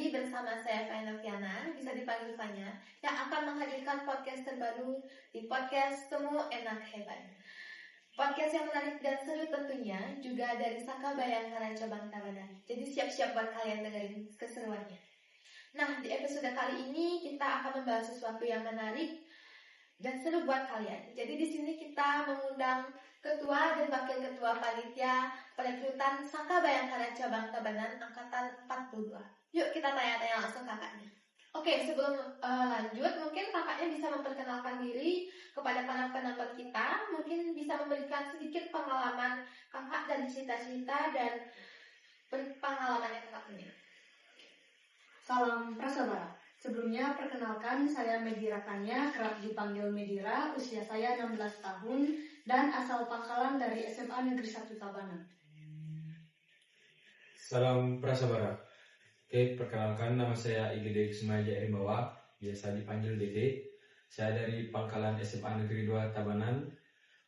lagi bersama saya Fanya Noviana, bisa dipanggil Fanya, yang akan menghadirkan podcast terbaru di podcast Temu Enak Hebat. Podcast yang menarik dan seru tentunya juga dari Saka Bayangkara Cabang Tabanan. Jadi siap-siap buat kalian dengerin keseruannya. Nah, di episode kali ini kita akan membahas sesuatu yang menarik dan seru buat kalian. Jadi di sini kita mengundang Ketua dan Wakil Ketua Panitia Perekrutan Saka Bayangkara Cabang Tabanan Angkatan 42. Yuk kita tanya-tanya langsung kakaknya. Oke, sebelum lanjut, mungkin kakaknya bisa memperkenalkan diri kepada para penonton kita. Mungkin bisa memberikan sedikit pengalaman kakak dan cita-cita dan pengalamannya kakak punya. Salam Prasabarah. Sebelumnya perkenalkan, saya Medira Kanya, kerap dipanggil Medira, usia saya 16 tahun dan asal Pangkalan dari SMA Negeri 1 Tabanan. Salam Prasabarah. Oke, perkenalkan nama saya Igede Kusuma Rimbawa, biasa dipanggil Dede. Saya dari Pangkalan SMA Negeri 2 Tabanan.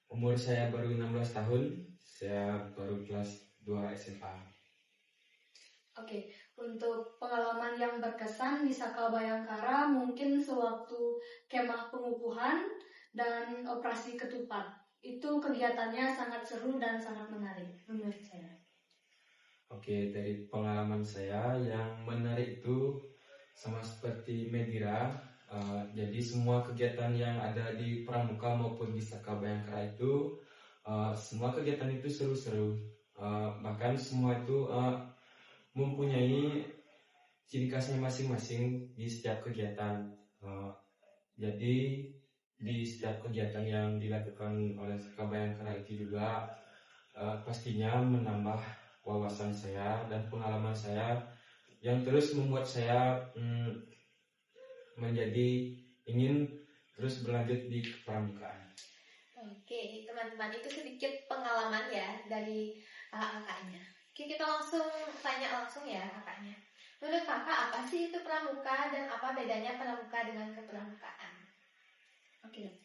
Umur saya baru 16 tahun, saya baru kelas 2 SMA. Oke, untuk pengalaman yang berkesan di Saka Bayangkara mungkin sewaktu kemah pengukuhan dan operasi ketupat. Itu kegiatannya sangat seru dan sangat menarik menurut saya. Oke, dari pengalaman saya yang menarik itu sama seperti Medira. Jadi semua kegiatan yang ada di Pramuka maupun di Saka Bayangkara itu semua kegiatan itu seru-seru. Bahkan semua itu mempunyai ciri khasnya masing-masing di setiap kegiatan. Jadi di setiap kegiatan yang dilakukan oleh Saka Bayangkara itu juga pastinya menambah wawasan saya dan pengalaman saya yang terus membuat saya menjadi ingin terus berlanjut di kepramukaan. Oke, teman-teman, itu sedikit pengalaman ya dari kakaknya. Oke, kita langsung tanya langsung ya kakaknya. Menurut kakak apa sih itu pramuka dan apa bedanya pramuka dengan kepramukaan? Oke.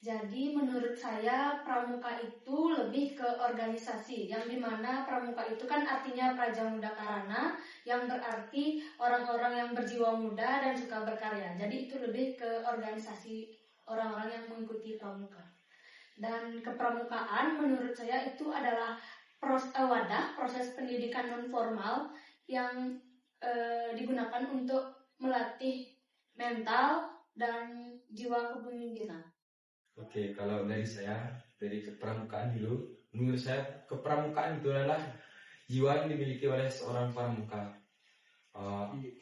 Jadi menurut saya pramuka itu lebih ke organisasi, yang dimana pramuka itu kan artinya Praja Muda Karana, yang berarti orang-orang yang berjiwa muda dan suka berkarya. Jadi itu lebih ke organisasi orang-orang yang mengikuti pramuka. Dan kepramukaan menurut saya itu adalah wadah proses pendidikan non formal yang digunakan untuk melatih mental dan jiwa kepemimpinan. Oke, kalau dari saya, dari kepramukaan dulu, menurut saya kepramukaan itu adalah jiwa yang dimiliki oleh seorang pramuka.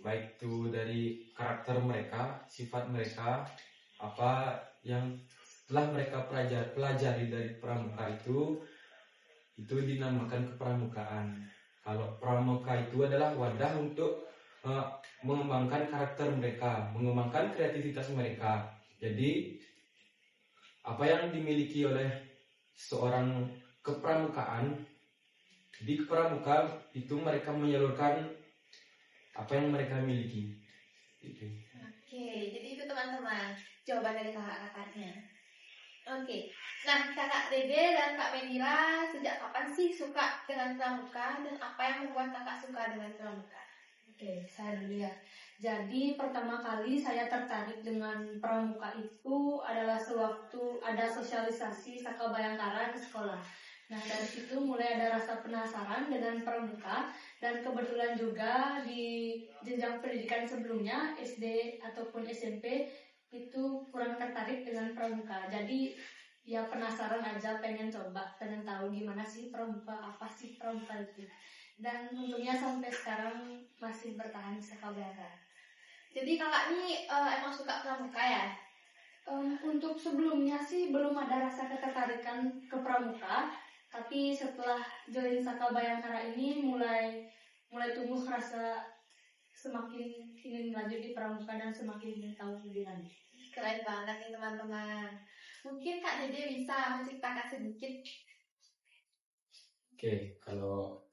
Baik itu dari karakter mereka, sifat mereka, apa yang telah mereka pelajari dari pramuka itu dinamakan kepramukaan. Kalau pramuka itu adalah wadah untuk mengembangkan karakter mereka, mengembangkan kreativitas mereka. Jadi apa yang dimiliki oleh seorang kepramukaan, di kepramuka itu mereka menyalurkan apa yang mereka miliki. Oke, jadi itu teman-teman jawaban dari kakak-kakaknya. Oke, nah kakak Dede dan Kak Medira sejak kapan sih suka dengan pramuka dan apa yang membuat kakak suka dengan pramuka? Oke, saya dulu ya. Jadi pertama kali saya tertarik dengan pramuka itu adalah sewaktu ada sosialisasi Saka Bayangkara di sekolah. Nah dari situ mulai ada rasa penasaran dengan pramuka dan kebetulan juga di jenjang pendidikan sebelumnya SD ataupun SMP itu kurang tertarik dengan pramuka. Jadi ya penasaran aja, pengen coba, pengen tahu gimana sih pramuka, apa sih pramuka itu. Dan untungnya sampai sekarang masih bertahan di Saka Bayangkara. Jadi kakak ini emang suka pramuka ya? Untuk sebelumnya sih belum ada rasa ketertarikan ke pramuka, tapi setelah join Saka Bayangkara ini mulai tumbuh rasa semakin ingin lanjut di pramuka dan semakin ingin tahu lebih lanjut. Keren banget nih teman-teman. Mungkin Kak Dede bisa menceritakan sedikit. Oke, kalau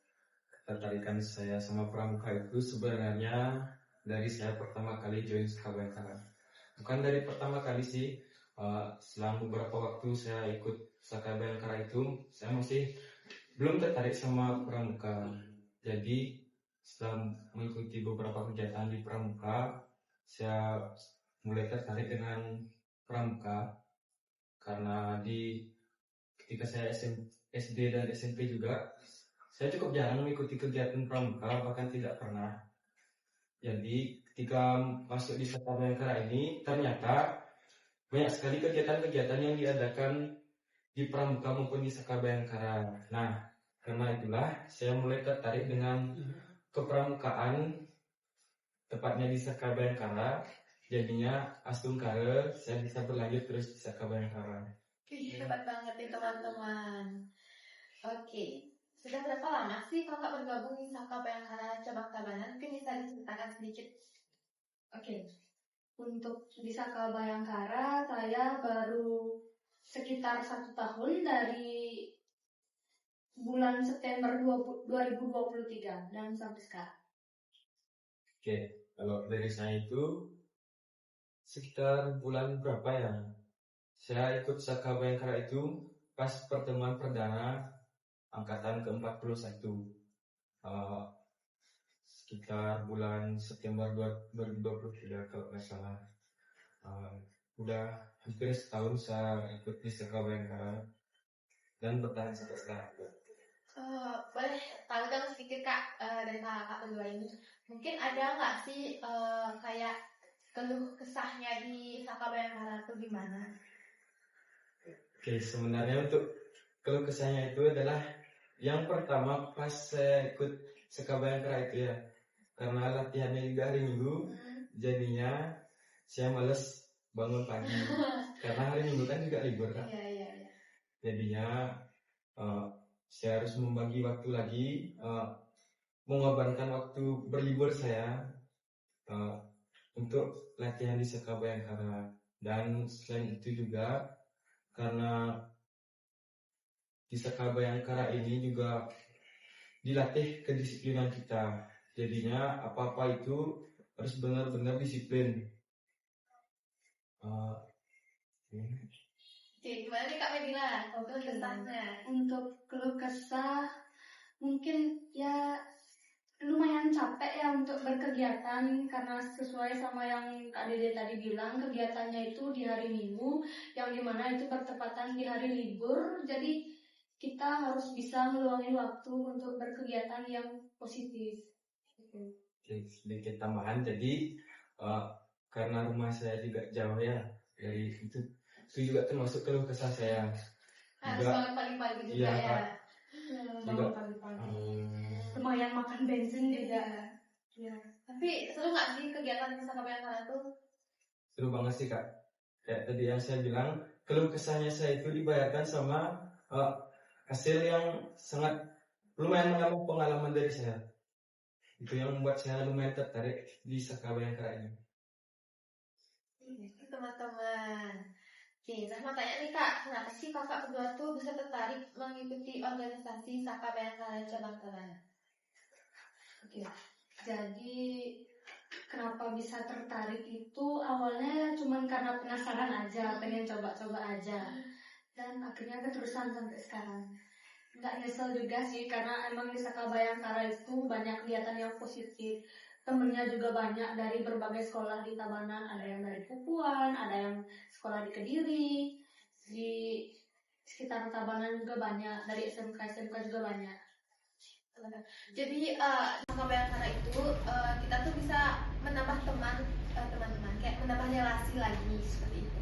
ketertarikan saya sama pramuka itu sebenarnya dari saya pertama kali join Saka Bayangkara. Bukan dari pertama kali sih, selang beberapa waktu saya ikut Saka Bayangkara itu, saya masih belum tertarik sama pramuka. Jadi setelah mengikuti beberapa kegiatan di Pramuka, saya mulai tertarik dengan Pramuka karena ketika saya SD dan SMP juga saya cukup jarang mengikuti kegiatan Pramuka, bahkan tidak pernah. Jadi ketika masuk di Saka Bayangkara ini ternyata banyak sekali kegiatan-kegiatan yang diadakan di Pramuka maupun di Saka Bayangkara. Nah, karena itulah saya mulai tertarik dengan kepramukaan, tepatnya di Saka Bayangkara. Jadinya Astungkara saya bisa berlanjut terus di Saka Bayangkara. Hebat banget nih teman-teman. Oke, sudah berapa lama sih kakak bergabung di Saka Bayangkara cabang Tabanan? Mungkin bisa diceritakan sedikit. Oke, untuk di Saka Bayangkara saya baru sekitar 1 tahun dari bulan September 2023 dan sampai sekarang. Oke, kalau dari saya itu sekitar bulan berapa ya? Saya ikut Saka Bayangkara itu pas pertemuan perdana angkatan ke-41. Sekitar bulan September 2023 kalau nggak salah. Udah hampir setahun saya ikut di Saka Bayangkara dan bertahan sampai sekarang. Boleh tahu dong sedikit kak dari kakak berdua ini, mungkin ada nggak sih kayak keluh kesahnya di Saka Bayangkara itu gimana? Oke, sebenarnya untuk keluh kesahnya itu adalah yang pertama pas saya ikut Saka Bayangkara itu ya, karena latihannya juga hari Minggu, jadinya saya males bangun pagi karena hari Minggu kan juga libur kan. Iya. Jadinya saya harus membagi waktu lagi, mengorbankan waktu berlibur saya untuk latihan di Saka Bayangkara. Dan selain itu juga karena di Saka Bayangkara ini juga dilatih kedisiplinan kita. Jadinya apa-apa itu harus benar-benar disiplin. Gimana nih Kak Medina? Keluh kesahnya. Untuk keluh kesah mungkin ya lumayan capek ya untuk berkegiatan, karena sesuai sama yang Kak Dede tadi bilang, kegiatannya itu di hari Minggu yang dimana itu bertepatan di hari libur, jadi kita harus bisa meluangin waktu untuk berkegiatan yang positif. Oke, sedikit tambahan, jadi karena rumah saya juga jauh ya dari itu juga termasuk keluh kesah saya. Harus bangun pagi-pagi juga ya. Bangun pagi-pagi. Lumayan makan bensin juga. Ya. Tapi seru nggak sih kegiatan Saka Bayangkara tuh? Seru banget sih kak. Kayak tadi yang saya bilang, keluh kesahnya saya itu dibayarkan sama hasil yang sangat lumayan menambah pengalaman dari saya. Itu yang membuat saya lumayan tertarik di Saka Bayangkara ini. Teman-teman. Oke, saya mau tanya nih kak, kenapa sih kakak berdua tuh bisa tertarik mengikuti organisasi Saka Bayangkara cabang Tabanan? Oke, jadi kenapa bisa tertarik itu awalnya cuma karena penasaran aja, pengen coba-coba aja, dan akhirnya keterusan sampai sekarang. Nggak nyesel juga sih, karena emang di Saka Bayangkara itu banyak kegiatan yang positif. Temennya juga banyak dari berbagai sekolah di Tabanan, ada yang dari Pupuan, ada yang sekolah di Kediri, di sekitar Tabanan juga banyak, dari SMK juga banyak. Jadi Saka Bayangkara itu kita tuh bisa menambah teman-teman, kayak menambah relasi lagi seperti itu.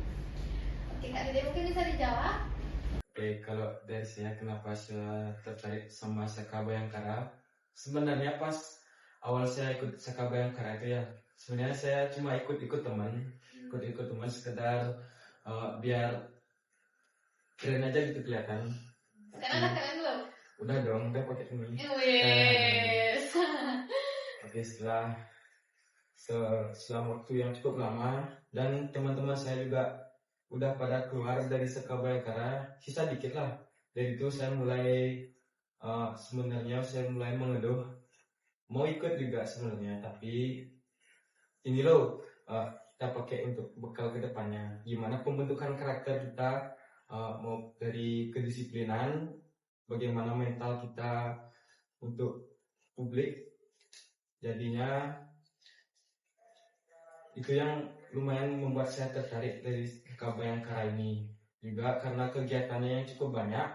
Oke Kak Dede, mungkin bisa dijawab? Oke, kalau dari saya kenapa saya tertarik sama Saka Bayangkara, sebenarnya pas awal saya ikut Saka Bayangkara itu ya, sebenarnya saya cuma ikut-ikut teman sekedar biar keren aja gitu kelihatan. Sekarang udah keren belum? Udah dong, udah pakai teman. Wes. Oke, setelah waktu yang cukup lama dan teman-teman saya juga udah pada keluar dari Saka Bayangkara, sisa dikit lah. Dari itu saya mulai saya mulai mengeluh mau ikut juga sebenarnya, tapi ini loh kita pakai untuk bekal kedepannya. Gimana pembentukan karakter kita, mau dari kedisiplinan, bagaimana mental kita untuk publik, Jadinya itu yang lumayan membuat saya tertarik dari Saka Bayangkara ini. Juga karena kegiatannya yang cukup banyak,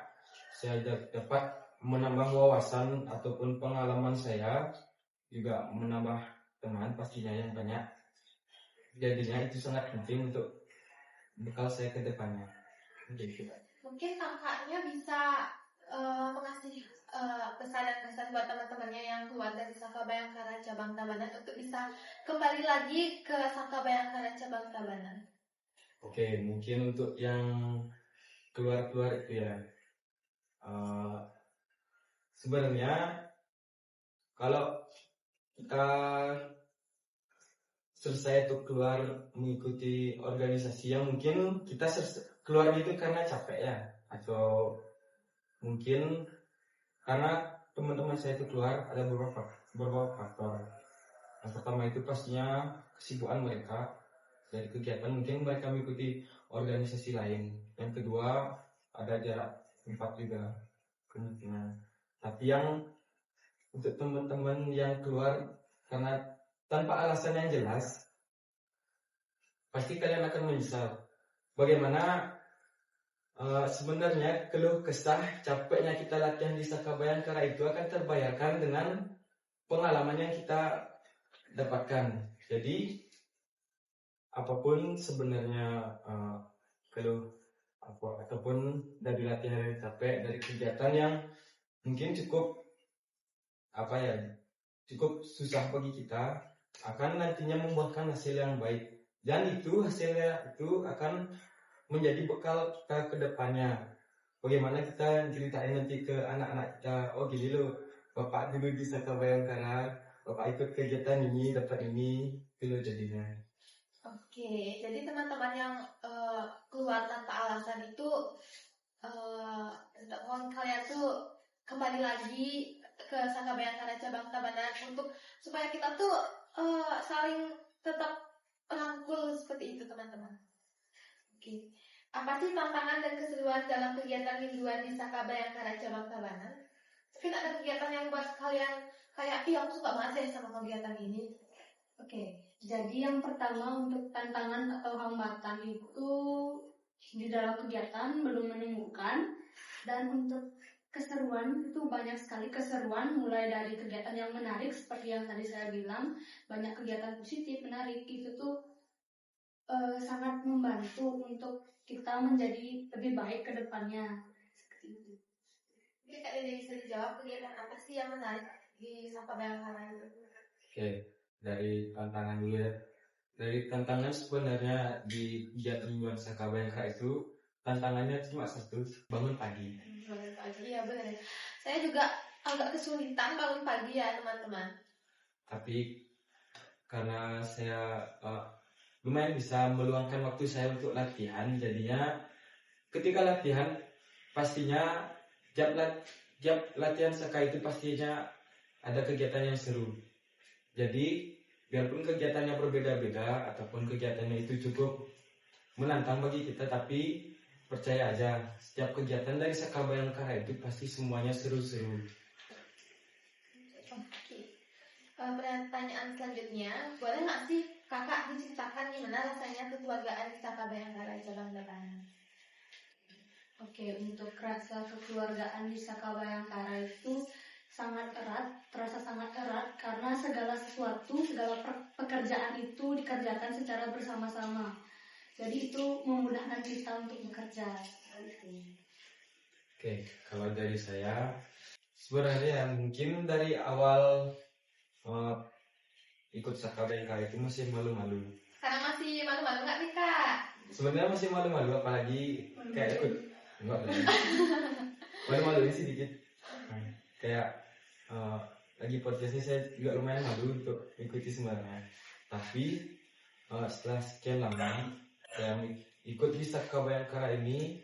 saya dapat menambah wawasan ataupun pengalaman saya, juga menambah teman pastinya yang banyak. Jadinya itu sangat penting untuk bekal saya ke depannya. Gitu. Mungkin kakaknya bisa mengasih pesan-pesan buat teman-temannya yang keluar dari Saka Bayangkara cabang Tabanan untuk bisa kembali lagi ke Saka Bayangkara cabang Tabanan. Oke, mungkin untuk yang keluar itu ya, sebenarnya kalau kita selesai untuk keluar mengikuti organisasi yang mungkin kita keluar itu karena capek ya, atau mungkin karena teman-teman saya itu keluar ada beberapa faktor. Yang pertama itu pastinya kesibukan mereka dari kegiatan, mungkin mereka mengikuti organisasi lain. Yang kedua ada jarak tempat juga kemungkinan. Tapi yang untuk teman-teman yang keluar karena tanpa alasan yang jelas, pasti kalian akan menyesal. Bagaimana sebenarnya keluh kesah capeknya kita latihan di Saka Bayangkara itu akan terbayarkan dengan pengalaman yang kita dapatkan. Jadi apapun sebenarnya keluh ataupun dari latihan yang capek, dari kegiatan yang mungkin cukup cukup susah bagi kita, akan nantinya membuahkan hasil yang baik. Dan itu hasilnya itu akan menjadi bekal kita ke depannya. Bagaimana kita ceritain nanti ke anak-anak kita, oh gini loh, bapak dulu di Saka Bayangkara, bapak ikut kegiatan ini, dapat ini, itu loh jadinya. Oke, jadi teman-teman yang keluar tanpa alasan itu kalian tuh kembali lagi ke Saka Bayangkara cabang Tabanan untuk supaya kita tuh saling tetap rangkul seperti itu teman-teman. Oke. Apa sih tantangan dan keseruan dalam kegiatan mingguan di Saka Bayangkara cabang Tabanan? Mungkin ada kegiatan yang buat kalian kayak, aku suka banget ya sama kegiatan ini. Oke, jadi yang pertama untuk tantangan atau hambatan itu di dalam kegiatan belum menemukan, dan untuk keseruan itu banyak sekali keseruan, mulai dari kegiatan yang menarik seperti yang tadi saya bilang, banyak kegiatan positif menarik itu tuh sangat membantu untuk kita menjadi lebih baik ke depannya. Seperti itu. Jadi Kak Dede bisa dijawab kegiatan apa sih yang menarik di Saka Bayangkara itu? Oke, dari tantangan dulu ya. Dari tantangan sebenarnya di kegiatan mingguan Saka Bayangkara itu tantangannya cuma satu, bangun pagi. Bangun pagi ya benar. Saya juga agak kesulitan bangun pagi ya teman-teman. Tapi karena saya lumayan bisa meluangkan waktu saya untuk latihan, jadinya ketika latihan pastinya tiap latihan Saka itu pastinya ada kegiatan yang seru. Jadi biarpun kegiatannya berbeda-beda ataupun kegiatannya itu cukup menantang bagi kita, tapi percaya aja setiap kegiatan dari Saka Bayangkara itu pasti semuanya seru-seru. Oke. Pertanyaan selanjutnya, boleh nggak sih kakak diceritakan gimana rasanya kekeluargaan di Saka Bayangkara cabang Tabanan? Oke, untuk rasa kekeluargaan di Saka Bayangkara itu sangat erat, terasa sangat erat karena segala sesuatu, segala pekerjaan itu dikerjakan secara bersama-sama. Jadi itu memudahkan kita untuk bekerja. Oke, kalau dari saya sebenarnya mungkin dari awal ikut Saka Bayangkara itu masih malu-malu. Sekarang masih malu-malu nggak nih kak? Sebenarnya masih malu-malu, apalagi kayak ikut malu-malu ini sedikit. Kayak lagi podcast ini saya juga lumayan malu untuk ikuti sebenarnya. Tapi setelah sekian lama saya ikut di Saka Bayangkara ini,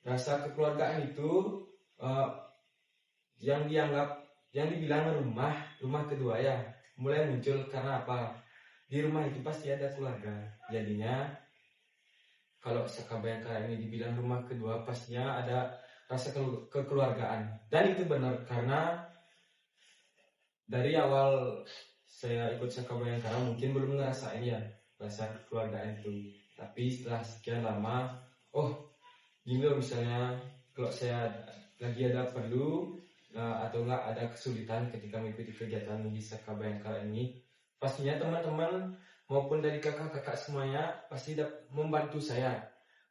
rasa kekeluargaan itu yang dibilang rumah kedua ya mulai muncul. Karena apa? Di rumah itu pasti ada keluarga. Jadinya kalau Saka Bayangkara ini dibilang rumah kedua, pastinya ada rasa kekeluargaan. Dan itu benar karena dari awal saya ikut Saka Bayangkara mungkin belum ngerasain ya rasa kekeluargaan itu. Tapi setelah sekian lama, oh gini loh, misalnya kalau saya lagi ada perlu atau enggak ada kesulitan ketika mengikuti kegiatan di Saka Bayangkara ini, pastinya teman-teman maupun dari kakak-kakak semuanya pasti membantu saya.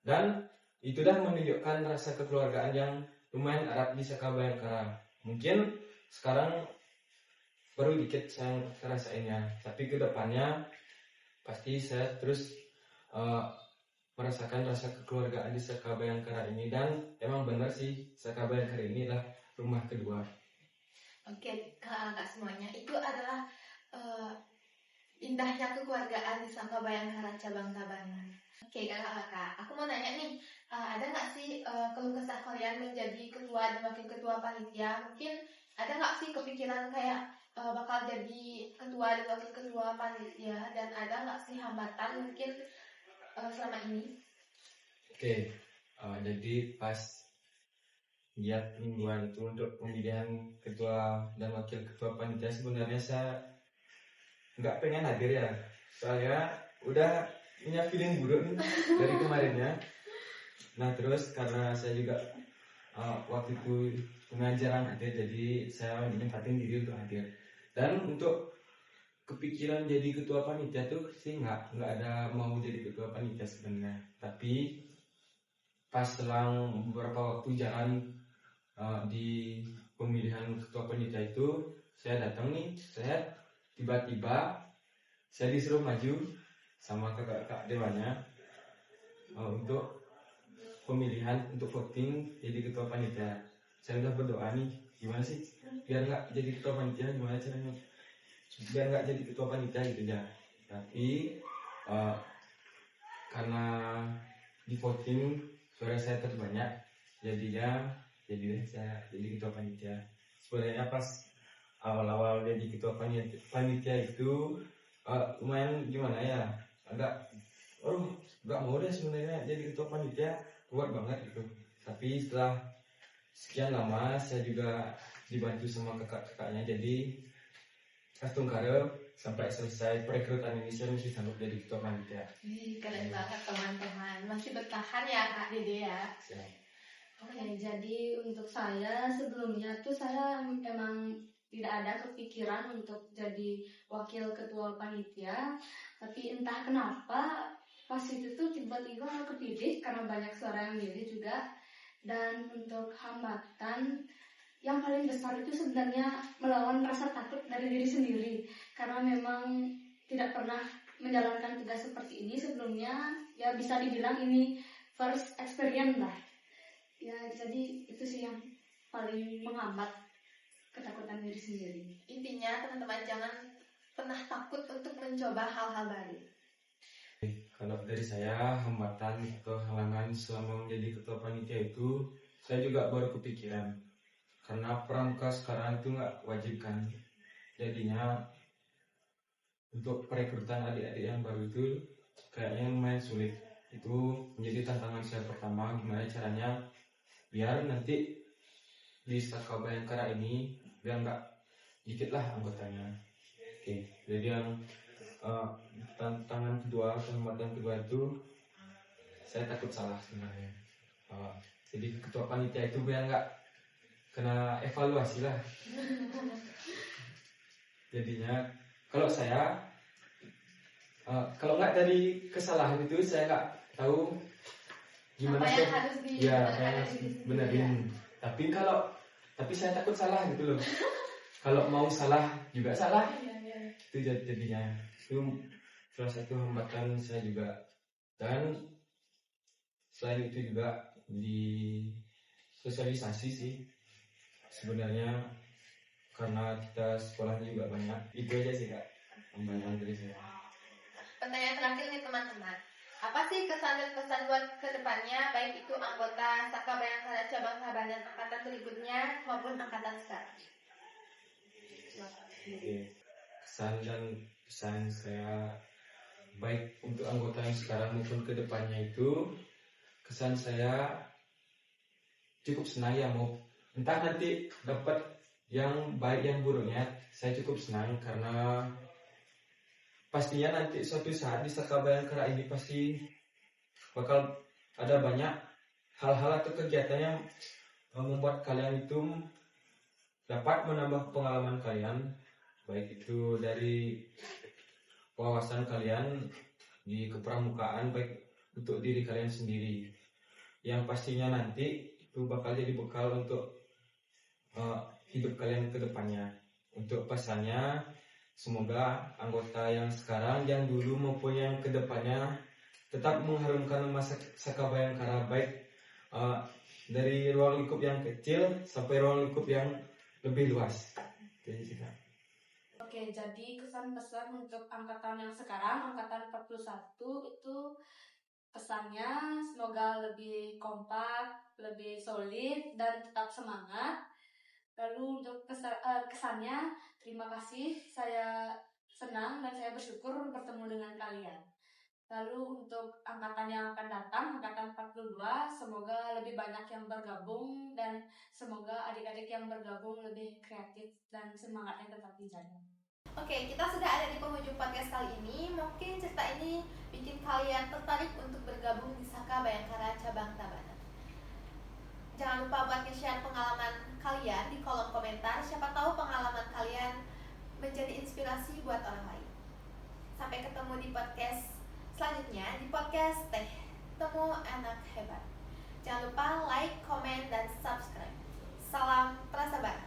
Dan itu dah menunjukkan rasa kekeluargaan yang lumayan erat di Saka Bayangkara. Mungkin sekarang baru dikit saya ngerasainnya, tapi kedepannya pasti saya terus merasakan rasa kekeluargaan di Saka Bayangkara ini. Dan emang benar sih, Saka Bayangkara ini adalah rumah kedua. Oke, kakak semuanya, itu adalah indahnya kekeluargaan di Saka Bayangkara cabang Tabanan. Oke kakak-kakak, aku mau nanya nih, ada nggak sih keluh kesah kalian menjadi ketua dan wakil ketua panitia? Mungkin ada nggak sih kepikiran kayak bakal jadi ketua dan wakil ketua panitia, dan ada nggak sih hambatan mungkin selama ini? Oke, jadi pas giat mingguan itu untuk pemilihan ketua dan wakil ketua panitia, sebenarnya saya nggak pengen hadir ya, soalnya udah punya feeling buruk nih dari kemarinnya. Nah terus karena saya juga waktu itu pengajaran hadir, jadi saya menyempatin diri untuk hadir. Dan untuk kepikiran jadi ketua panitia tuh sih nggak ada mau jadi ketua panitia sebenarnya. Tapi pas selang beberapa waktu jalan di pemilihan ketua panitia itu, saya datang nih, saya tiba-tiba saya disuruh maju sama kakak-kakak dewannya untuk pemilihan, untuk voting jadi ketua panitia. Saya udah berdoa nih, gimana sih biar nggak jadi ketua panitia, gimana caranya biar nggak jadi ketua panitia gitu ya. Tapi karena di voting suara saya terbanyak, jadinya saya jadi ketua panitia. Sebenarnya pas awal-awal jadi ketua panitia itu lumayan gimana ya, agak nggak mau deh sebenarnya jadi ketua panitia, kuat banget gitu. Tapi setelah sekian lama saya juga dibantu sama kakak-kakaknya, jadi kastung kare sampai selesai perekrutan ini saya masih sanggup jadi ketua panitia. Keren banget teman-teman, masih bertahan ya Kak Dede ya. Siap. Oke, jadi untuk saya sebelumnya tuh saya emang tidak ada kepikiran untuk jadi wakil ketua panitia, tapi entah kenapa pas itu tuh tiba-tiba kepilih karena banyak suara yang milih juga. Dan untuk hambatan yang paling besar itu sebenarnya melawan rasa takut dari diri sendiri, karena memang tidak pernah menjalankan tugas seperti ini sebelumnya. Ya bisa dibilang ini first experience lah. Ya jadi itu sih yang paling menghambat ketakutan diri sendiri. Intinya teman-teman jangan pernah takut untuk mencoba hal-hal baru. Kalau dari saya, hambatan atau halangan selama menjadi ketua panitia itu, saya juga baru kepikiran. Karena pramuka sekarang itu nggak wajib kan. Jadinya untuk perekrutan adik-adik yang baru itu kayaknya lumayan sulit. Itu menjadi tantangan saya pertama, gimana caranya biar nanti di Saka Bayangkara ini biar nggak dikit lah anggotanya. Oke, jadi yang tantangan kedua, hambatan kedua itu saya takut salah sebenarnya. Jadi ketua panitia itu biar nggak kena evaluasi lah. Jadinya kalau saya kalau nggak dari kesalahan itu saya nggak tahu gimana apa saya yang harus benerin. Tapi saya takut salah gitu loh. Kalau mau salah juga salah. Itu jadinya itu salah satu hambatan saya juga. Dan selain itu juga di sosialisasi sih sebenarnya, karena kita sekolahnya juga banyak. Itu aja sih Kak hambatan dari saya. Pertanyaan terakhir nih teman-teman, apa sih kesan dan pesan buat kedepannya, baik itu anggota Saka Bayangkara cabang Tabanan angkatan berikutnya maupun angkatan sekarang? Oke. Kesan dan pesan saya baik untuk anggota yang sekarang maupun kedepannya itu, kesan saya cukup senang ya, mau entah nanti dapat yang baik yang buruknya saya cukup senang karena pastinya nanti suatu saat di Saka Bayangkara ini pasti bakal ada banyak hal-hal atau kegiatan yang membuat kalian itu dapat menambah pengalaman kalian, baik itu dari wawasan kalian di kepramukaan, baik untuk diri kalian sendiri, yang pastinya nanti itu bakal jadi bekal untuk hidup kalian ke depannya. Untuk pesannya, semoga anggota yang sekarang, yang dulu maupun yang kedepannya tetap mengharumkan nama Saka Bayangkara, baik dari ruang lingkup yang kecil sampai ruang lingkup yang lebih luas. Jadi kita. Oke, jadi kesan pesan untuk angkatan yang sekarang, angkatan 41 itu pesannya semoga lebih kompak, lebih solid dan tetap semangat. Lalu untuk kesannya, terima kasih, saya senang dan saya bersyukur bertemu dengan kalian. Lalu untuk angkatan yang akan datang, angkatan 42, semoga lebih banyak yang bergabung dan semoga adik-adik yang bergabung lebih kreatif dan semangatnya tetap dijaga. Oke, kita sudah ada di penghujung podcast kali ini. Mungkin cerita ini bikin kalian tertarik untuk bergabung di Saka Bayangkara Cabang Tabanan. Jangan lupa buat nge-share pengalaman kalian di kolom komentar. Siapa tahu pengalaman kalian menjadi inspirasi buat orang lain. Sampai ketemu di podcast selanjutnya, di podcast Temu Anak Hebat. Jangan lupa like, komen, dan subscribe. Salam Prasaba.